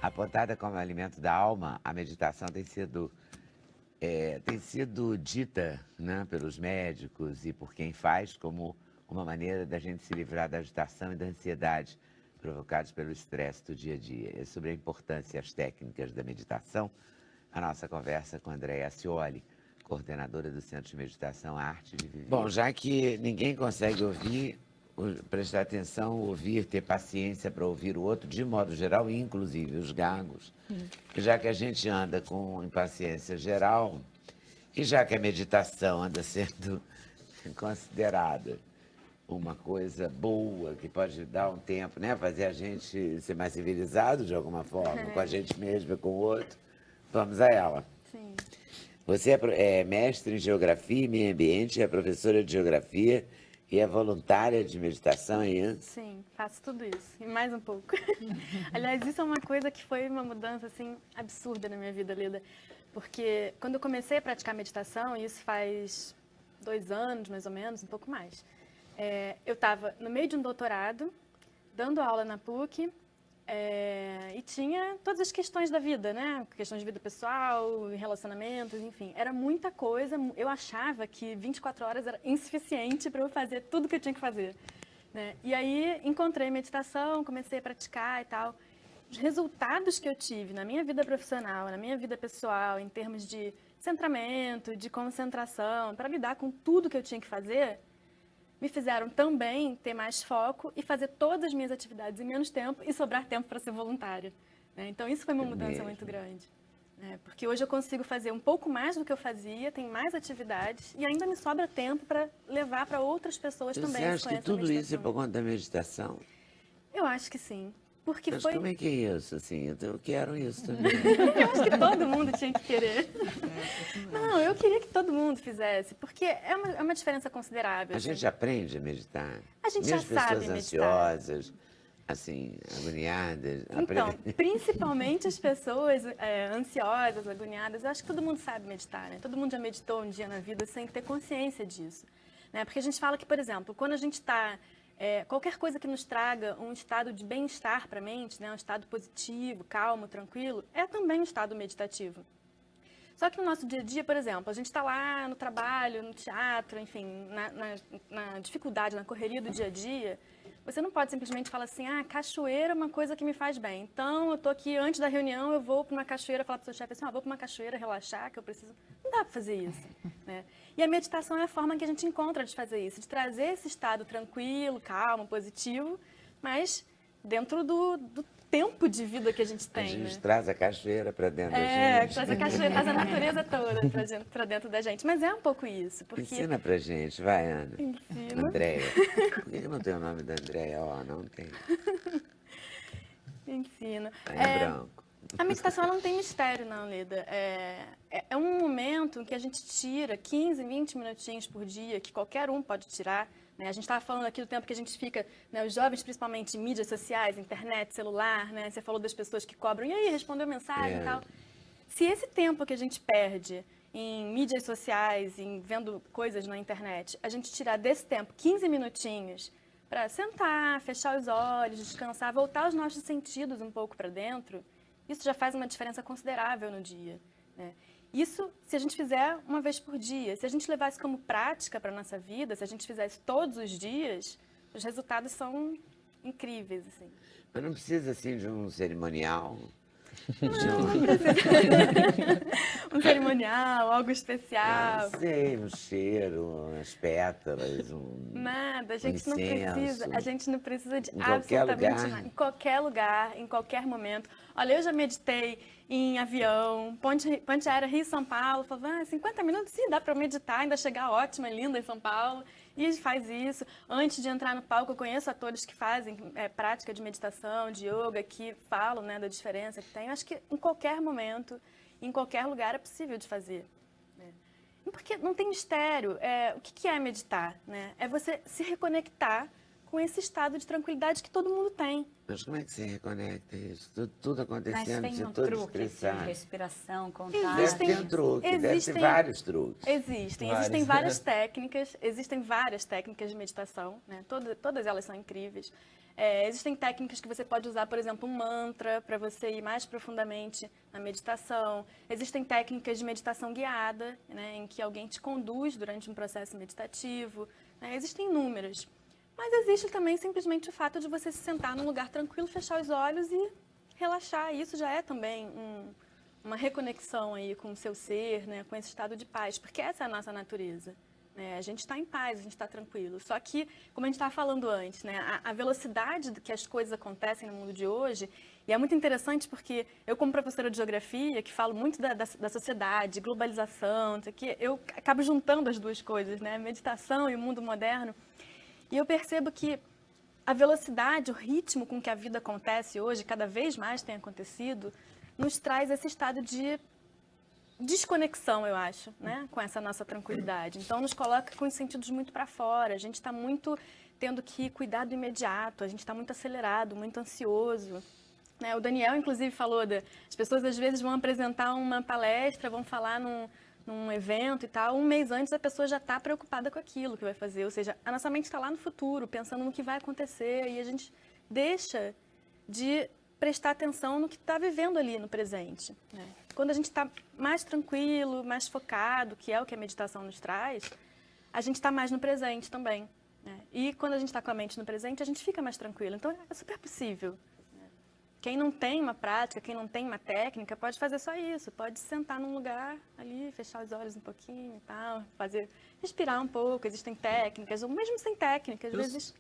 Apontada como alimento da alma, a meditação tem sido dita, né, pelos médicos e por quem faz como uma maneira da gente se livrar da agitação e da ansiedade provocados pelo estresse do dia a dia. E sobre a importância e as técnicas da meditação, a nossa conversa com a Andréa Acioli, coordenadora do Centro de Meditação Arte de Viver. Bom, já que ninguém consegue ouvir, prestar atenção, ouvir, ter paciência para ouvir o outro, de modo geral, inclusive os gagos, já que a gente anda com impaciência geral, e já que a meditação anda sendo considerada uma coisa boa, que pode dar um tempo, né? Fazer a gente ser mais civilizado de alguma forma, com a gente mesmo e com o outro, vamos a ela. Sim. Você é mestre em Geografia e Meio Ambiente, é professora de Geografia e é voluntária de meditação, é isso? Sim, faço tudo isso e mais um pouco. Aliás, isso é uma coisa que foi uma mudança assim absurda na minha vida, Lida, porque quando eu comecei a praticar meditação, isso faz 2 anos mais ou menos, um pouco mais, eu estava no meio de um doutorado, dando aula na PUC, e tinha todas as questões da vida, né? Questões de vida pessoal, relacionamentos, enfim. Era muita coisa. Eu achava que 24 horas era insuficiente para eu fazer tudo que eu tinha que fazer, né? E aí encontrei meditação, comecei a praticar e tal. Os resultados que eu tive na minha vida profissional, na minha vida pessoal, em termos de centramento, de concentração, para lidar com tudo que eu tinha que fazer, me fizeram também ter mais foco e fazer todas as minhas atividades em menos tempo e sobrar tempo para ser voluntária, né? Então, isso foi uma mudança muito grande, né? Porque hoje eu consigo fazer um pouco mais do que eu fazia, tenho mais atividades e ainda me sobra tempo para levar para outras pessoas também. Você acha que tudo isso é por conta da meditação? Eu acho que sim. Porque Mas foi... como é que é isso, assim? Eu quero isso também. Eu acho que todo mundo tinha que querer. Não, eu queria que todo mundo fizesse, porque é uma diferença considerável. A assim. gente aprende a meditar. A gente Mesmo já sabe pessoas meditar. ansiosas, assim, agoniadas. Então, principalmente as pessoas ansiosas, agoniadas, eu acho que todo mundo sabe meditar, né? Todo mundo já meditou um dia na vida sem ter consciência disso, né? Porque a gente fala que, por exemplo, quando a gente está... qualquer coisa que nos traga um estado de bem-estar para a mente, né? Um estado positivo, calmo, tranquilo, é também um estado meditativo. Só que no nosso dia a dia, por exemplo, a gente está lá no trabalho, no teatro, enfim, na dificuldade, na correria do dia a dia, você não pode simplesmente falar assim, cachoeira é uma coisa que me faz bem. Então, eu estou aqui, antes da reunião, eu vou para uma cachoeira, falar para o seu chefe assim, vou para uma cachoeira relaxar, que eu preciso... Não dá para fazer isso, né? E a meditação é a forma que a gente encontra de fazer isso, de trazer esse estado tranquilo, calmo, positivo, mas dentro do tempo de vida que a gente tem, A gente né? traz a cachoeira para dentro da gente. Traz a cachoeira, traz a natureza toda para dentro da gente. Mas é um pouco isso, porque... Ensina pra gente, vai, Ana. Ensina. Andréia. Por que não tem o nome da Andréia? Não tem. Ensina. Tá em branco. A meditação ela não tem mistério, não, Leda. É um momento em que a gente tira 15, 20 minutinhos por dia, que qualquer um pode tirar, né? A gente estava falando aqui do tempo que a gente fica, né, os jovens, principalmente em mídias sociais, internet, celular, né? Você falou das pessoas que cobram, e aí, respondeu mensagem e tal. Se esse tempo que a gente perde em mídias sociais, em vendo coisas na internet, a gente tirar desse tempo 15 minutinhos para sentar, fechar os olhos, descansar, voltar os nossos sentidos um pouco para dentro, isso já faz uma diferença considerável no dia, né? Isso se a gente fizer uma vez por dia. Se a gente levar isso como prática para a nossa vida, se a gente fizer isso todos os dias, os resultados são incríveis, assim. Mas não precisa, assim, de um cerimonial? Não precisa. Um cerimonial, algo especial. Sei, um cheiro, umas pétalas, Nada, a gente incenso. a gente não precisa de Em qualquer absolutamente lugar. nada. Em qualquer lugar, em qualquer momento. Olha, eu já meditei em avião, ponte aérea Rio-São Paulo, falava, 50 minutos, sim, dá para meditar, ainda chegar ótima, linda em São Paulo. E faz isso. Antes de entrar no palco, eu conheço atores que fazem prática de meditação, de yoga, que falam, né, da diferença que tem. Eu acho que em qualquer momento, em qualquer lugar é possível de fazer, né? Porque não tem mistério. O que é meditar, né? É você se reconectar com esse estado de tranquilidade que todo mundo tem. Mas como é que você reconecta isso? Tudo Mas acontecendo, tem você um todo truque, assim, estressado. respiração, Deve contato. ter um truque, deve ter vários truques. Existem várias técnicas, existem várias técnicas de meditação, né? Todas elas são incríveis. Existem técnicas que você pode usar, por exemplo, um mantra para você ir mais profundamente na meditação. Existem técnicas de meditação guiada, né, em que alguém te conduz durante um processo meditativo. Né? Existem inúmeras. Mas existe também simplesmente o fato de você se sentar num lugar tranquilo, fechar os olhos e relaxar. Isso já é também uma reconexão aí com o seu ser, né, com esse estado de paz, porque essa é a nossa natureza. A gente está em paz, a gente está tranquilo. Só que, como a gente estava falando antes, né, a velocidade que as coisas acontecem no mundo de hoje, e é muito interessante porque eu, como professora de geografia, que falo muito da sociedade, globalização, eu acabo juntando as duas coisas, né, a meditação e o mundo moderno, e eu percebo que a velocidade, o ritmo com que a vida acontece hoje, cada vez mais tem acontecido, nos traz esse estado de desconexão, eu acho, né, com essa nossa tranquilidade. Então, nos coloca com os sentidos muito para fora. A gente está muito tendo que cuidar do imediato, a gente está muito acelerado, muito ansioso. Né? O Daniel, inclusive, falou as pessoas, às vezes, vão apresentar uma palestra, vão falar num evento e tal. Um mês antes, a pessoa já está preocupada com aquilo que vai fazer. Ou seja, a nossa mente está lá no futuro, pensando no que vai acontecer, e a gente deixa de prestar atenção no que está vivendo ali no presente. Né? Quando a gente está mais tranquilo, mais focado, que é o que a meditação nos traz, a gente está mais no presente também. Né? E quando a gente está com a mente no presente, a gente fica mais tranquilo. Então, é super possível. Né? Quem não tem uma prática, quem não tem uma técnica, pode fazer só isso. Pode sentar num lugar ali, fechar os olhos um pouquinho e tal, respirar um pouco. Existem técnicas, ou mesmo sem técnica, às vezes...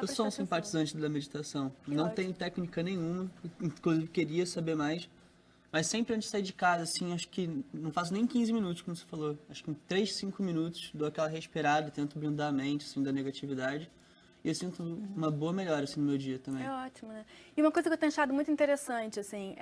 Eu sou um simpatizante da meditação. Não tenho técnica nenhuma, inclusive queria saber mais. Mas sempre antes de sair de casa, assim, acho que não faço nem 15 minutos, como você falou. Acho que em 3, 5 minutos dou aquela respirada, tento blindar a mente, assim, da negatividade. E eu sinto uma boa melhora, assim, no meu dia também. É ótimo, né? E uma coisa que eu tenho achado muito interessante, assim,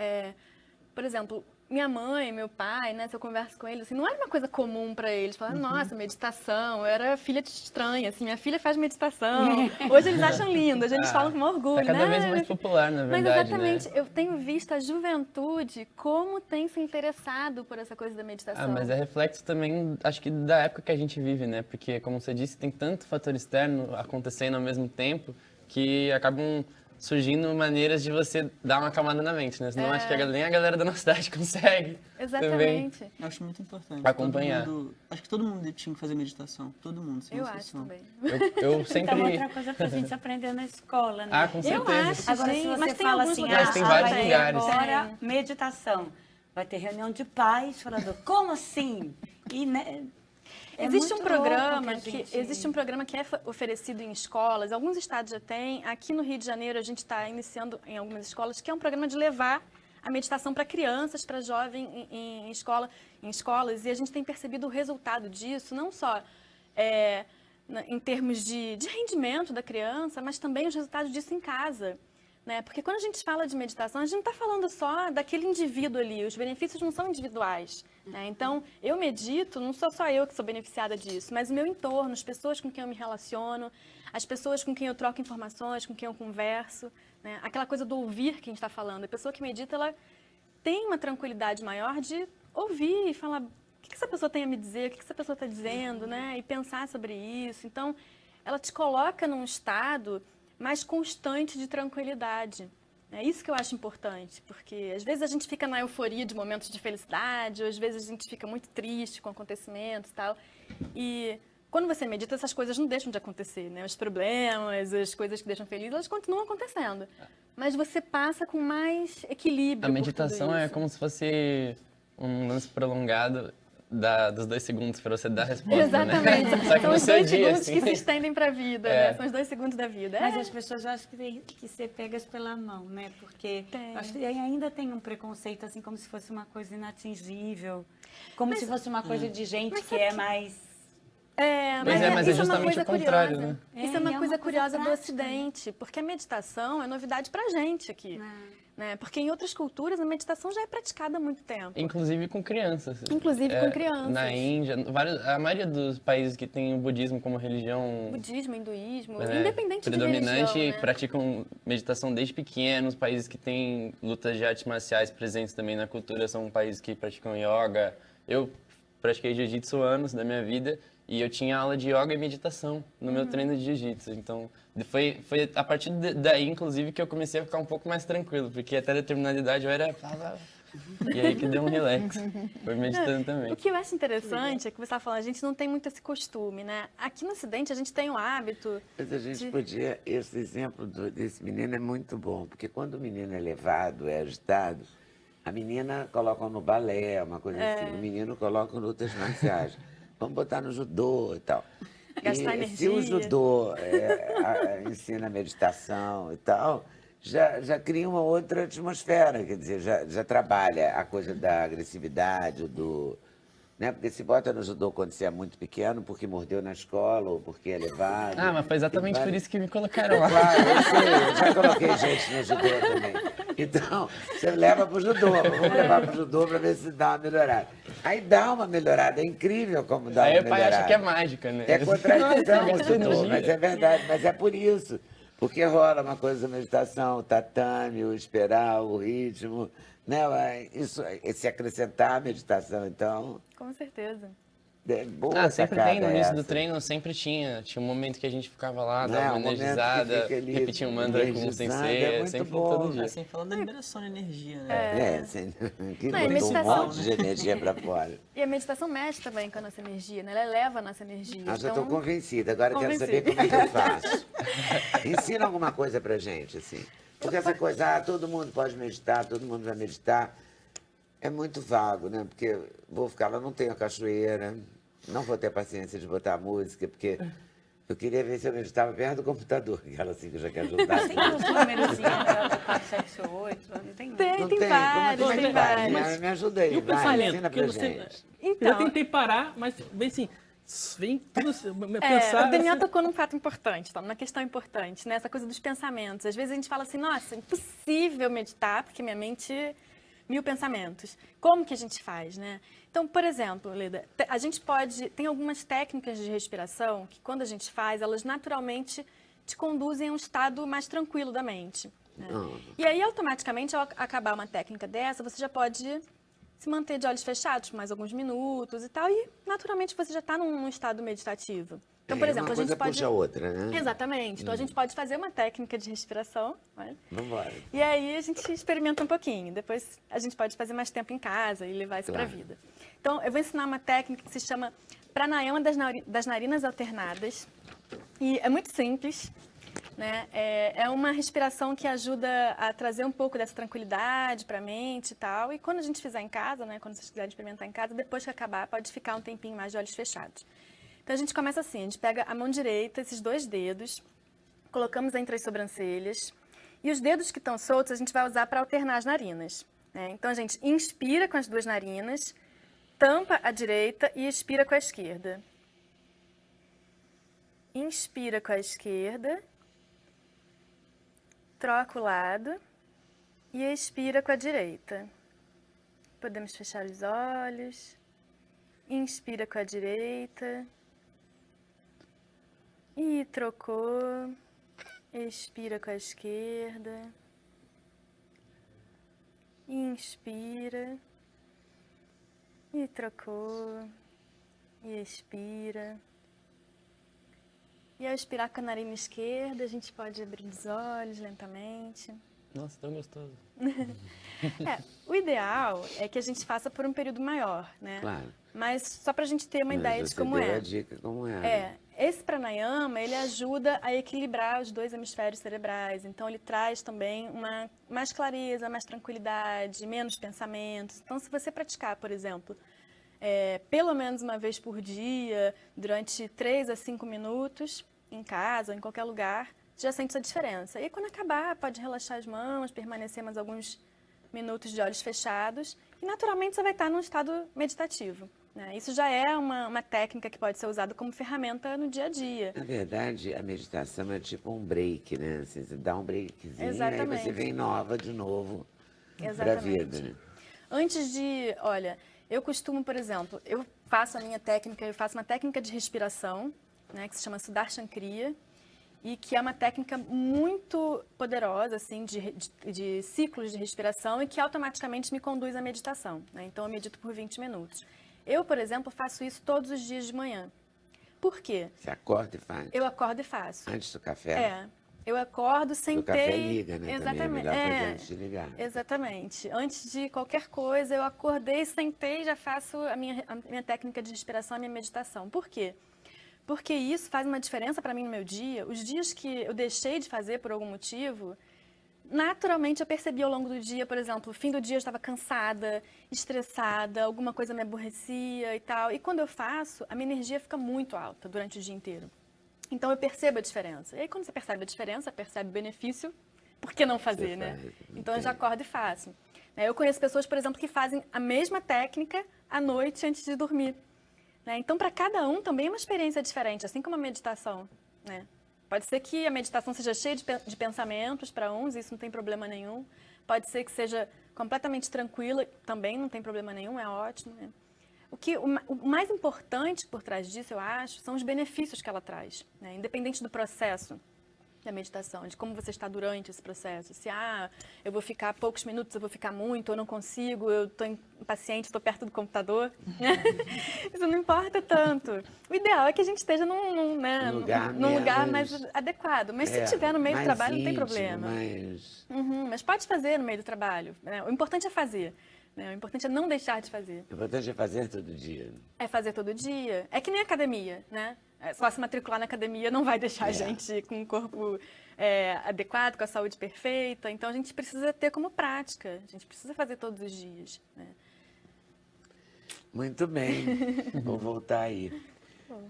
por exemplo, minha mãe, meu pai, né, se eu converso com eles, assim, não era uma coisa comum para eles. Falaram, nossa, meditação, eu era filha de estranha, assim, minha filha faz meditação. Hoje eles acham lindo, hoje eles falam com orgulho, tá cada né? vez mais popular, na verdade, Mas exatamente, né? eu tenho visto a juventude como tem se interessado por essa coisa da meditação. Mas é reflexo também, acho que da época que a gente vive, né? Porque, como você disse, tem tanto fator externo acontecendo ao mesmo tempo que acabam surgindo maneiras de você dar uma acalmada na mente, né? Senão acho que nem a galera da nossa cidade consegue. Exatamente. Também Eu acho muito importante. acompanhar. Acho que todo mundo tinha que fazer meditação. Todo mundo, sem Eu acho exceção. também. Eu sempre... Então, outra coisa pra gente aprender na escola, né? com certeza. Eu acho, Agora, gente, se você mas tem fala alguns assim, lugares. Mas tem vários vai ter lugares. agora meditação. Vai ter reunião de pais falando, como assim? E, né, Existe um muito programa louco que a gente- existe um programa que é oferecido em escolas, alguns estados já têm. Aqui no Rio de Janeiro a gente está iniciando em algumas escolas, que é um programa de levar a meditação para crianças, para jovens em escolas, e a gente tem percebido o resultado disso, não só em termos de rendimento da criança, mas também os resultados disso em casa. Né? Porque quando a gente fala de meditação, a gente não está falando só daquele indivíduo ali, os benefícios não são individuais. Né? Então, eu medito, não sou só eu que sou beneficiada disso, mas o meu entorno, as pessoas com quem eu me relaciono, as pessoas com quem eu troco informações, com quem eu converso. Né? Aquela coisa do ouvir que a gente está falando. A pessoa que medita, ela tem uma tranquilidade maior de ouvir e falar o que essa pessoa tem a me dizer, o que essa pessoa está dizendo, né? E pensar sobre isso. Então, ela te coloca num estado mais constante de tranquilidade. É isso que eu acho importante, porque às vezes a gente fica na euforia de momentos de felicidade, ou às vezes a gente fica muito triste com acontecimentos e tal. E quando você medita, essas coisas não deixam de acontecer, né? Os problemas, as coisas que deixam feliz, elas continuam acontecendo. Mas você passa com mais equilíbrio. A meditação por tudo é isso. como se fosse um lance prolongado dos 2 segundos para você dar a resposta, Exatamente. né? Só que São no os seu 2 dia, segundos assim. que se estendem para a vida, né? São os 2 segundos da vida. Mas as pessoas acham que tem que ser pegas pela mão, né? Porque Tem. acho que ainda tem um preconceito, assim, como se fosse uma coisa inatingível. Como se fosse uma coisa de gente que é mais... Mas é isso justamente uma coisa o contrário, curiosa. né? Isso é uma e é coisa uma coisa curiosa do prática, Ocidente, porque a meditação é novidade pra gente aqui. né? Porque em outras culturas a meditação já é praticada há muito tempo. Inclusive com crianças. Inclusive com crianças. Na Índia, a maioria dos países que tem o budismo como religião Budismo, hinduísmo, né, independente de predominante, religião, né? praticam meditação desde pequenos. Países que têm lutas de artes marciais presentes também na cultura são países que praticam yoga. Eu pratiquei jiu-jitsu anos da minha vida e eu tinha aula de yoga e meditação no meu treino de jiu-jitsu. Então, foi a partir daí, inclusive, que eu comecei a ficar um pouco mais tranquilo, porque até determinada idade eu era... E aí que deu um relax. Foi meditando também. O que eu acho interessante é que você estava falando, a gente não tem muito esse costume, né? Aqui no Ocidente a gente tem o hábito... Mas a gente podia, esse exemplo desse menino é muito bom, porque quando o menino é levado, é agitado, a menina coloca no balé, uma coisa assim, o menino coloca em lutas marciais. Vamos botar no judô e tal. Gastar E energia. se o judô ensina meditação e tal, já cria uma outra atmosfera, quer dizer, já trabalha a coisa da agressividade, né? Porque se bota no judô quando você é muito pequeno, porque mordeu na escola ou porque é levado. Ah, mas foi exatamente por isso que me colocaram lá. Claro, eu sei, eu já coloquei gente no judô também. Então, você leva pro judô, vamos levar pro judô para ver se dá uma melhorada. Aí dá uma melhorada, é incrível como dá Aí uma o pai melhorada. acha que é mágica, né? É contradição o Gastou judô, energia. mas é verdade, mas é por isso. Porque rola uma coisa da meditação, o tatame, o esperar, o ritmo, né? Isso, esse acrescentar a meditação, então, Com certeza. é boa Sempre sacada tem, no início do essa. treino, sempre tinha. Tinha um momento que a gente ficava lá, Não, dava um uma momento que energizada, fica ali repetia um mantra com o energizando, sensei, é muito sempre bom. todo dia. Assim, falando da liberação de energia, né? Que Não, e botou um meditação, monte de energia para fora. E a meditação mexe também com a nossa energia, né? Ela eleva a nossa energia. Ah, já Então, estou convencida. Agora eu quero saber como é que eu faço. Ensina alguma coisa pra gente, assim. Porque essa coisa, todo mundo pode meditar, todo mundo vai meditar, é muito vago, né? Porque vou ficar lá, não tenho a cachoeira, não vou ter paciência de botar música, porque eu queria ver se eu meditava perto do computador, aquela assim que eu já quero ajudar. Tem uns númerozinhos, 4, 7, 8, não tem? Tem vários, como é que tem faz? vários. Me ajuda aí, E o vai, pensamento? ensina Porque pra você, gente. Então, eu tentei parar, mas vem assim, vem tudo o pensar... Daniel assim, tocou num fato importante, tá? Numa questão importante, né? Essa coisa dos pensamentos. Às vezes a gente fala assim, nossa, é impossível meditar, porque minha mente... 1000 pensamentos. Como que a gente faz, né? Então, por exemplo, Leda, a gente tem algumas técnicas de respiração que quando a gente faz, elas naturalmente te conduzem a um estado mais tranquilo da mente. Né? E aí, automaticamente, ao acabar uma técnica dessa, você já pode se manter de olhos fechados por mais alguns minutos e tal, e naturalmente você já está num estado meditativo. Então, por exemplo, uma a gente coisa pode... puxa a outra, né? Exatamente. Então, a gente pode fazer uma técnica de respiração, né? Vamos embora. E aí a gente experimenta um pouquinho. Depois a gente pode fazer mais tempo em casa e levar isso para a Claro. vida. Então, eu vou ensinar uma técnica que se chama Pranayama das narinas alternadas. E é muito simples, né? É uma respiração que ajuda a trazer um pouco dessa tranquilidade para a mente e tal. E quando a gente fizer em casa, né? Quando vocês quiserem experimentar em casa, depois que acabar, pode ficar um tempinho mais de olhos fechados. Então, a gente começa assim, a gente pega a mão direita, esses 2 dedos, colocamos entre as sobrancelhas, e os dedos que estão soltos a gente vai usar para alternar as narinas. Né? Então, a gente inspira com as 2 narinas, tampa a direita e expira com a esquerda. Inspira com a esquerda, troca o lado e expira com a direita. Podemos fechar os olhos, inspira com a direita. E trocou, expira com a esquerda, inspira, e trocou, e expira. E ao expirar com a narina esquerda, a gente pode abrir os olhos lentamente. Nossa, tão gostoso. O ideal é que a gente faça por um período maior, né? Claro. Mas só para a gente ter uma ideia de Você como deu é. a dica como é. Esse pranayama, ele ajuda a equilibrar os 2 hemisférios cerebrais. Então, ele traz também mais clareza, mais tranquilidade, menos pensamentos. Então, se você praticar, por exemplo, pelo menos uma vez por dia, durante 3 a 5 minutos, em casa ou em qualquer lugar, você já sente essa diferença. E quando acabar, pode relaxar as mãos, permanecer mais alguns minutos de olhos fechados e, naturalmente, você vai estar num estado meditativo. né? Isso já é uma técnica que pode ser usada como ferramenta no dia a dia. Na verdade, a meditação é tipo um break, né? Assim, você dá um breakzinho, aí Exatamente. você vem nova de novo para a Exatamente. vida, né? Antes de, olha, eu costumo, por exemplo, eu faço uma técnica de respiração, né, que se chama Sudarshan Kriya, e que é uma técnica muito poderosa, assim, de ciclos de respiração e que automaticamente me conduz à meditação, né? Então, eu medito por 20 minutos. Eu, por exemplo, faço isso todos os dias de manhã. Por quê? Você acorda e faz. Eu acordo e faço. Antes do café? É. Eu acordo, O sentei... café liga, né? Exatamente. Também é melhor fazer antes de ligar. Exatamente. Antes de qualquer coisa, eu acordei, sentei e já faço a minha técnica de respiração, a minha meditação. Por quê? Porque isso faz uma diferença para mim no meu dia. Os dias que eu deixei de fazer por algum motivo, naturalmente eu percebi ao longo do dia, por exemplo, no fim do dia eu estava cansada, estressada, alguma coisa me aborrecia e tal. E quando eu faço, a minha energia fica muito alta durante o dia inteiro. Então eu percebo a diferença. E aí quando você percebe a diferença, percebe o benefício, por que não fazer, né? Então eu já acordo e faço. Eu conheço pessoas, por exemplo, que fazem a mesma técnica à noite antes de dormir. Então, para cada um também é uma experiência diferente, assim como a meditação, né? Pode ser que a meditação seja cheia de pensamentos para uns, isso não tem problema nenhum. Pode ser que seja completamente tranquila, também não tem problema nenhum, é ótimo, né? O mais importante por trás disso, eu acho, são os benefícios que ela traz, né? Independente do processo da meditação, de como você está durante esse processo. Se, eu vou ficar poucos minutos, eu vou ficar muito, eu não consigo, eu estou impaciente, estou perto do computador. Isso não importa tanto. O ideal é que a gente esteja num lugar mais adequado. Mas se estiver no meio do trabalho, não tem problema. Mas pode fazer no meio do trabalho, né? O importante é fazer. O importante é não deixar de fazer. O importante é fazer todo dia. É fazer todo dia. É que nem academia, né? Só se matricular na academia não vai deixar a gente com um corpo adequado, com a saúde perfeita. Então, a gente precisa ter como prática. A gente precisa fazer todos os dias, né? Muito bem. Vou voltar aí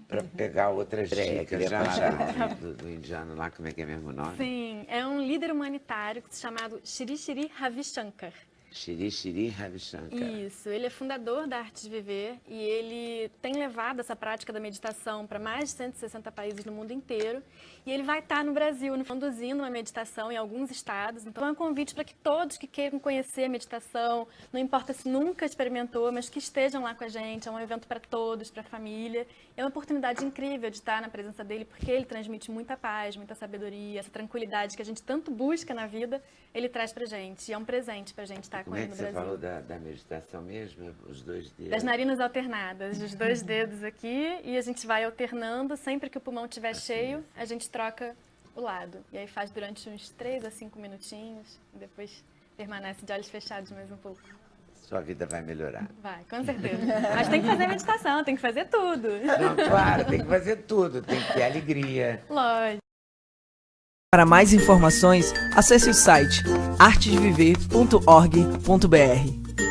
para pegar outras dicas já do indiano lá. Como é que é mesmo o nome? Sim, é um líder humanitário chamado Shri Shri Ravi Shankar. Shri Shri Ravi Shankar. Isso, ele é fundador da Arte de Viver e ele tem levado essa prática da meditação para mais de 160 países no mundo inteiro. E ele vai estar no Brasil, conduzindo uma meditação em alguns estados. Então é um convite para que todos que queiram conhecer a meditação, não importa se nunca experimentou, mas que estejam lá com a gente. É um evento para todos, para a família. É uma oportunidade incrível de estar na presença dele, porque ele transmite muita paz, muita sabedoria, essa tranquilidade que a gente tanto busca na vida, ele traz para a gente. E é um presente para a gente estar com ele no Brasil. Como é que você falou da meditação mesmo? Os 2 dedos? Das narinas alternadas, os 2 dedos aqui, e a gente vai alternando. Sempre que o pulmão estiver cheio, a gente troca o lado. E aí faz durante uns 3 a 5 minutinhos, e depois permanece de olhos fechados mais um pouco. Sua vida vai melhorar. Vai, com certeza. Mas tem que fazer meditação, tem que fazer tudo. Não, claro, tem que fazer tudo. Tem que ter alegria. Lógico. Para mais informações, acesse o site artesdeviver.org.br.